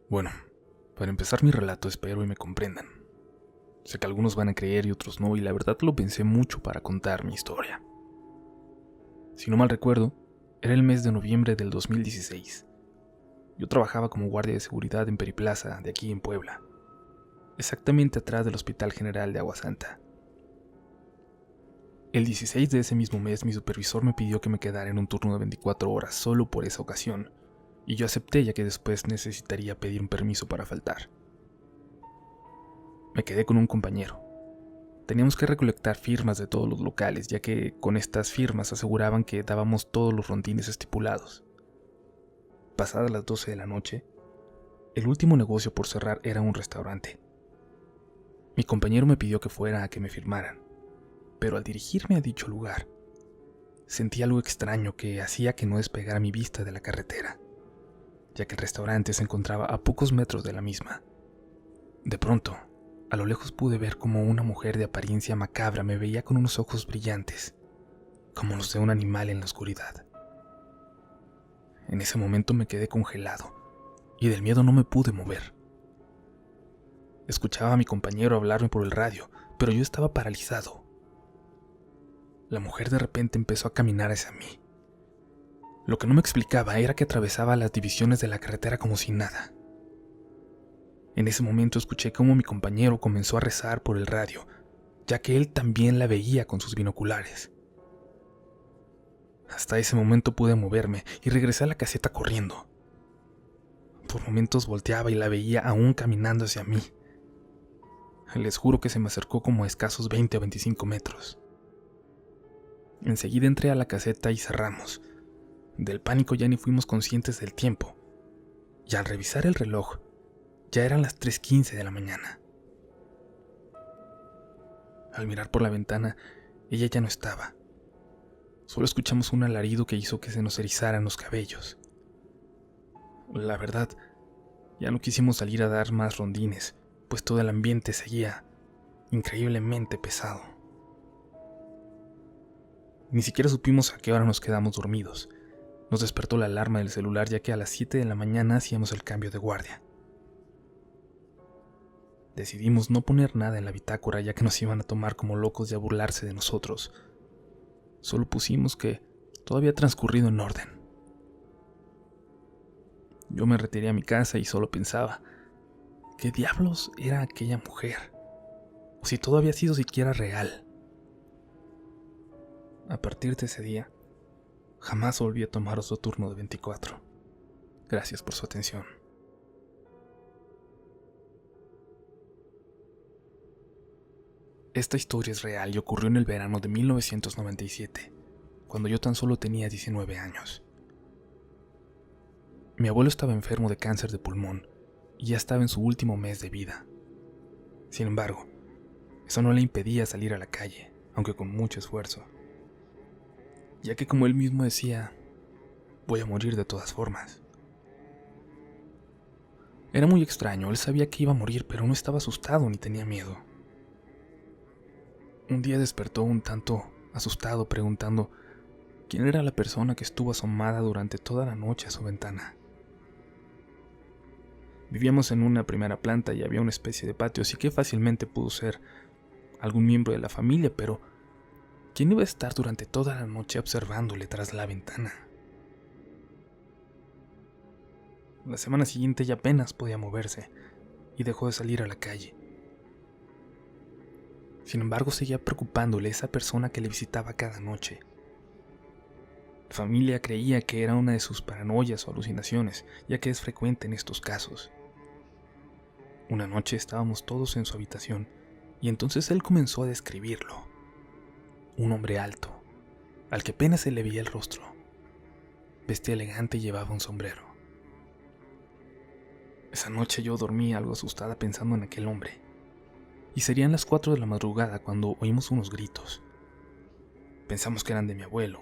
Bueno, para empezar mi relato espero y me comprendan. Sé que algunos van a creer y otros no, y la verdad lo pensé mucho para contar mi historia. Si no mal recuerdo, era el mes de noviembre del 2016. Yo trabajaba como guardia de seguridad en Periplaza, de aquí en Puebla, exactamente atrás del Hospital General de Aguasanta. El 16 de ese mismo mes, mi supervisor me pidió que me quedara en un turno de 24 horas solo por esa ocasión, y yo acepté ya que después necesitaría pedir un permiso para faltar. Me quedé con un compañero. Teníamos que recolectar firmas de todos los locales, ya que con estas firmas aseguraban que dábamos todos los rondines estipulados. Pasadas las 12 de la noche, el último negocio por cerrar era un restaurante. Mi compañero me pidió que fuera a que me firmaran, pero al dirigirme a dicho lugar, sentí algo extraño que hacía que no despegara mi vista de la carretera, ya que el restaurante se encontraba a pocos metros de la misma. De pronto, a lo lejos pude ver como una mujer de apariencia macabra me veía con unos ojos brillantes, como los de un animal en la oscuridad. En ese momento me quedé congelado, y del miedo no me pude mover. Escuchaba a mi compañero hablarme por el radio, pero yo estaba paralizado. La mujer de repente empezó a caminar hacia mí. Lo que no me explicaba era que atravesaba las divisiones de la carretera como si nada. En ese momento escuché cómo mi compañero comenzó a rezar por el radio, ya que él también la veía con sus binoculares. Hasta ese momento pude moverme y regresé a la caseta corriendo. Por momentos volteaba y la veía aún caminando hacia mí. Les juro que se me acercó como a escasos 20 o 25 metros. Enseguida entré a la caseta y cerramos. Del pánico ya ni fuimos conscientes del tiempo. Y al revisar el reloj, ya eran las 3:15 de la mañana. Al mirar por la ventana, ella ya no estaba. Solo escuchamos un alarido que hizo que se nos erizaran los cabellos. La verdad, ya no quisimos salir a dar más rondines, pues todo el ambiente seguía increíblemente pesado. Ni siquiera supimos a qué hora nos quedamos dormidos. Nos despertó la alarma del celular, ya que a las 7 de la mañana hacíamos el cambio de guardia. Decidimos no poner nada en la bitácora, ya que nos iban a tomar como locos y a burlarse de nosotros. Solo pusimos que todo había transcurrido en orden. Yo me retiré a mi casa y solo pensaba, ¿qué diablos era aquella mujer? O si todo había sido siquiera real. A partir de ese día, jamás volví a tomar otro turno de 24. Gracias por su atención. Esta historia es real y ocurrió en el verano de 1997, cuando yo tan solo tenía 19 años. Mi abuelo estaba enfermo de cáncer de pulmón y ya estaba en su último mes de vida. Sin embargo, eso no le impedía salir a la calle, aunque con mucho esfuerzo, ya que como él mismo decía, voy a morir de todas formas. Era muy extraño, él sabía que iba a morir, pero no estaba asustado ni tenía miedo. Un día despertó un tanto asustado preguntando quién era la persona que estuvo asomada durante toda la noche a su ventana. Vivíamos en una primera planta y había una especie de patio, así que fácilmente pudo ser algún miembro de la familia, pero ¿quién iba a estar durante toda la noche observándole tras la ventana? La semana siguiente ya apenas podía moverse y dejó de salir a la calle. Sin embargo, seguía preocupándole esa persona que le visitaba cada noche. La familia creía que era una de sus paranoias o alucinaciones, ya que es frecuente en estos casos. Una noche estábamos todos en su habitación y entonces él comenzó a describirlo. Un hombre alto, al que apenas se le veía el rostro. Vestía elegante y llevaba un sombrero. Esa noche yo dormí algo asustada pensando en aquel hombre. Y serían las 4 de la madrugada cuando oímos unos gritos. Pensamos que eran de mi abuelo.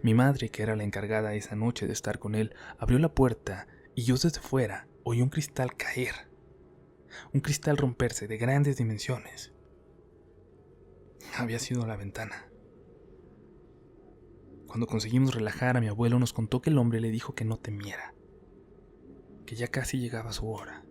Mi madre, que era la encargada esa noche de estar con él, abrió la puerta y yo desde fuera oí un cristal caer. Un cristal romperse de grandes dimensiones. Había sido la ventana. Cuando conseguimos relajar a mi abuelo, nos contó que el hombre le dijo que no temiera, que ya casi llegaba su hora,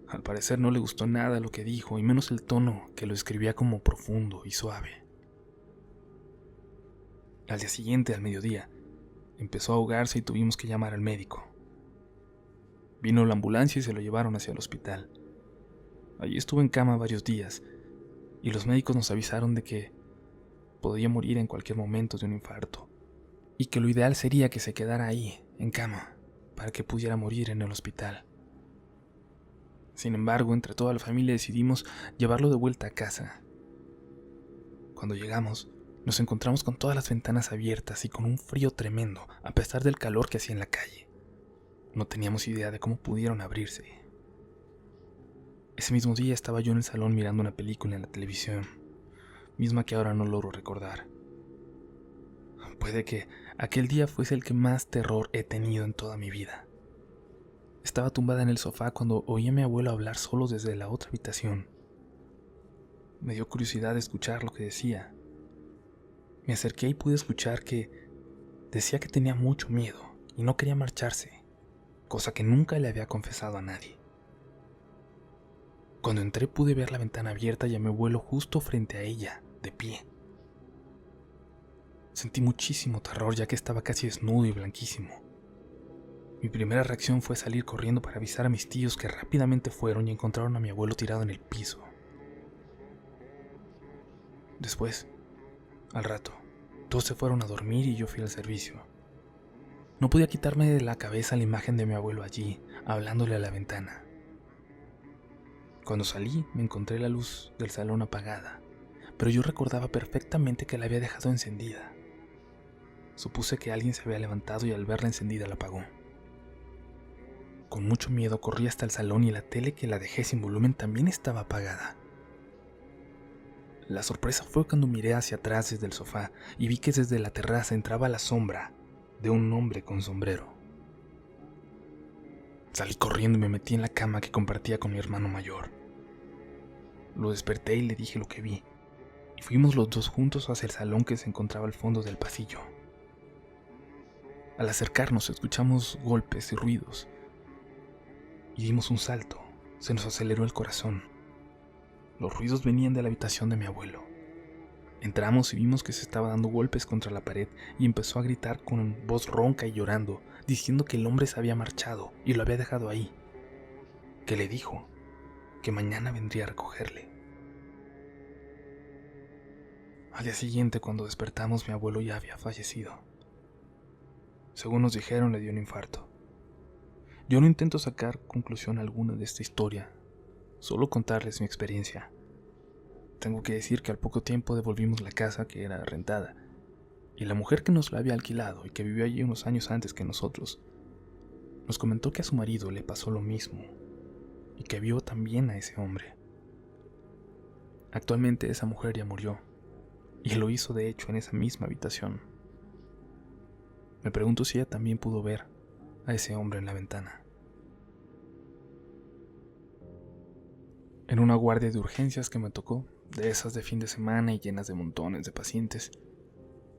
Al parecer no le gustó nada lo que dijo, y menos el tono que lo escribía como profundo y suave. Al día siguiente, al mediodía, empezó a ahogarse y tuvimos que llamar al médico. Vino la ambulancia y se lo llevaron hacia el hospital. Allí estuvo en cama varios días, y los médicos nos avisaron de que podía morir en cualquier momento de un infarto, y que lo ideal sería que se quedara ahí, en cama, para que pudiera morir en el hospital. Sin embargo, entre toda la familia decidimos llevarlo de vuelta a casa. Cuando llegamos, nos encontramos con todas las ventanas abiertas y con un frío tremendo, a pesar del calor que hacía en la calle. No teníamos idea de cómo pudieron abrirse. Ese mismo día estaba yo en el salón mirando una película en la televisión, misma que ahora no logro recordar. Puede que aquel día fuese el que más terror he tenido en toda mi vida. Estaba tumbada en el sofá cuando oí a mi abuelo hablar solo desde la otra habitación. Me dio curiosidad de escuchar lo que decía. Me acerqué y pude escuchar que decía que tenía mucho miedo y no quería marcharse, cosa que nunca le había confesado a nadie. Cuando entré pude ver la ventana abierta y a mi abuelo justo frente a ella, de pie. Sentí muchísimo terror ya que estaba casi desnudo y blanquísimo. Mi primera reacción fue salir corriendo para avisar a mis tíos, que rápidamente fueron y encontraron a mi abuelo tirado en el piso. Después, al rato, todos se fueron a dormir y yo fui al servicio. No podía quitarme de la cabeza la imagen de mi abuelo allí, hablándole a la ventana. Cuando salí, me encontré la luz del salón apagada, pero yo recordaba perfectamente que la había dejado encendida. Supuse que alguien se había levantado y al verla encendida la apagó. Con mucho miedo corrí hasta el salón y la tele, que la dejé sin volumen, también estaba apagada. La sorpresa fue cuando miré hacia atrás desde el sofá y vi que desde la terraza entraba la sombra de un hombre con sombrero. Salí corriendo y me metí en la cama que compartía con mi hermano mayor. Lo desperté y le dije lo que vi, y fuimos los dos juntos hacia el salón que se encontraba al fondo del pasillo. Al acercarnos escuchamos golpes y ruidos, y dimos un salto. Se nos aceleró el corazón. Los ruidos venían de la habitación de mi abuelo. Entramos y vimos que se estaba dando golpes contra la pared y empezó a gritar con voz ronca y llorando, diciendo que el hombre se había marchado y lo había dejado ahí, que le dijo que mañana vendría a recogerle. Al día siguiente, cuando despertamos, mi abuelo ya había fallecido. Según nos dijeron, le dio un infarto. Yo no intento sacar conclusión alguna de esta historia, solo contarles mi experiencia. Tengo que decir que al poco tiempo devolvimos la casa, que era rentada, y la mujer que nos la había alquilado y que vivió allí unos años antes que nosotros, nos comentó que a su marido le pasó lo mismo y que vio también a ese hombre. Actualmente esa mujer ya murió, y lo hizo de hecho en esa misma habitación. Me pregunto si ella también pudo ver a ese hombre en la ventana. En una guardia de urgencias que me tocó, de esas de fin de semana y llenas de montones de pacientes,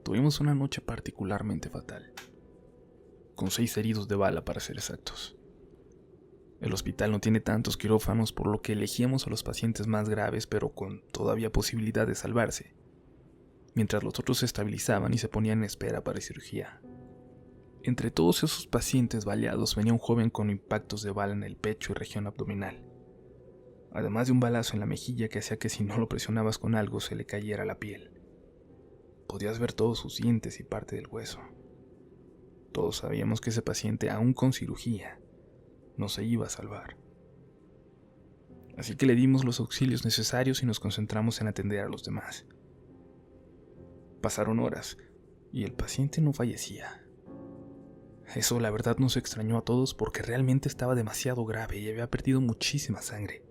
tuvimos una noche particularmente fatal, con 6 heridos de bala para ser exactos. El hospital no tiene tantos quirófanos, por lo que elegíamos a los pacientes más graves pero con todavía posibilidad de salvarse, mientras los otros se estabilizaban y se ponían en espera para cirugía. Entre todos esos pacientes baleados venía un joven con impactos de bala en el pecho y región abdominal, además de un balazo en la mejilla que hacía que si no lo presionabas con algo se le cayera la piel. Podías ver todos sus dientes y parte del hueso. Todos sabíamos que ese paciente, aún con cirugía, no se iba a salvar. Así que le dimos los auxilios necesarios y nos concentramos en atender a los demás. Pasaron horas y el paciente no fallecía. Eso la verdad nos extrañó a todos porque realmente estaba demasiado grave y había perdido muchísima sangre.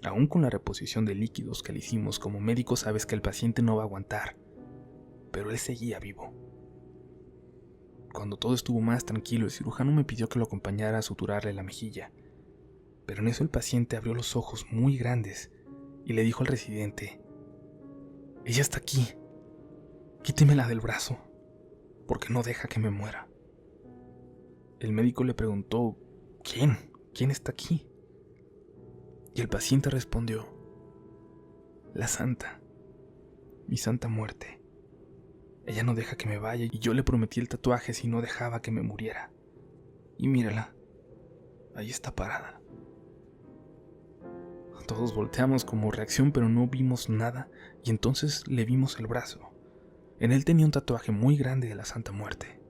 Aún con la reposición de líquidos que le hicimos, como médico sabes que el paciente no va a aguantar, pero él seguía vivo. Cuando todo estuvo más tranquilo, el cirujano me pidió que lo acompañara a suturarle la mejilla, pero en eso el paciente abrió los ojos muy grandes y le dijo al residente: «Ella está aquí, quítemela del brazo, porque no deja que me muera». El médico le preguntó: ¿Quién está aquí?». Y el paciente respondió: la santa, mi santa muerte. Ella no deja que me vaya y yo le prometí el tatuaje si no dejaba que me muriera. Y mírala, ahí está parada. Todos volteamos como reacción, pero no vimos nada, y entonces le vimos el brazo. En él tenía un tatuaje muy grande de la Santa Muerte.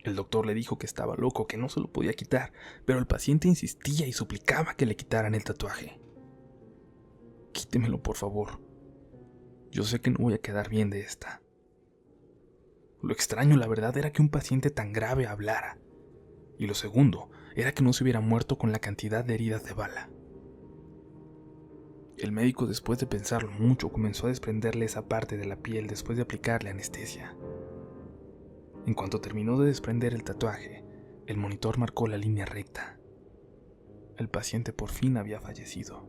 El doctor le dijo que estaba loco, que no se lo podía quitar, pero el paciente insistía y suplicaba que le quitaran el tatuaje. Quítemelo, por favor. Yo sé que no voy a quedar bien de esta. Lo extraño, la verdad, era que un paciente tan grave hablara. Y lo segundo era que no se hubiera muerto con la cantidad de heridas de bala. El médico, después de pensarlo mucho, comenzó a desprenderle esa parte de la piel después de aplicarle anestesia. En cuanto terminó de desprender el tatuaje, el monitor marcó la línea recta. El paciente por fin había fallecido.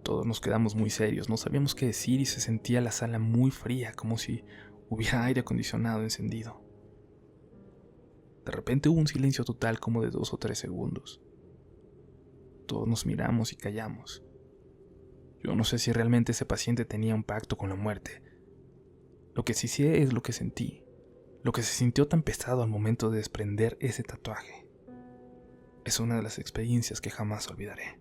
Todos nos quedamos muy serios, no sabíamos qué decir y se sentía la sala muy fría, como si hubiera aire acondicionado encendido. De repente hubo un silencio total como de 2 o 3 segundos. Todos nos miramos y callamos. Yo no sé si realmente ese paciente tenía un pacto con la muerte. Lo que sí sé es lo que sentí, lo que se sintió tan pesado al momento de desprender ese tatuaje. Es una de las experiencias que jamás olvidaré.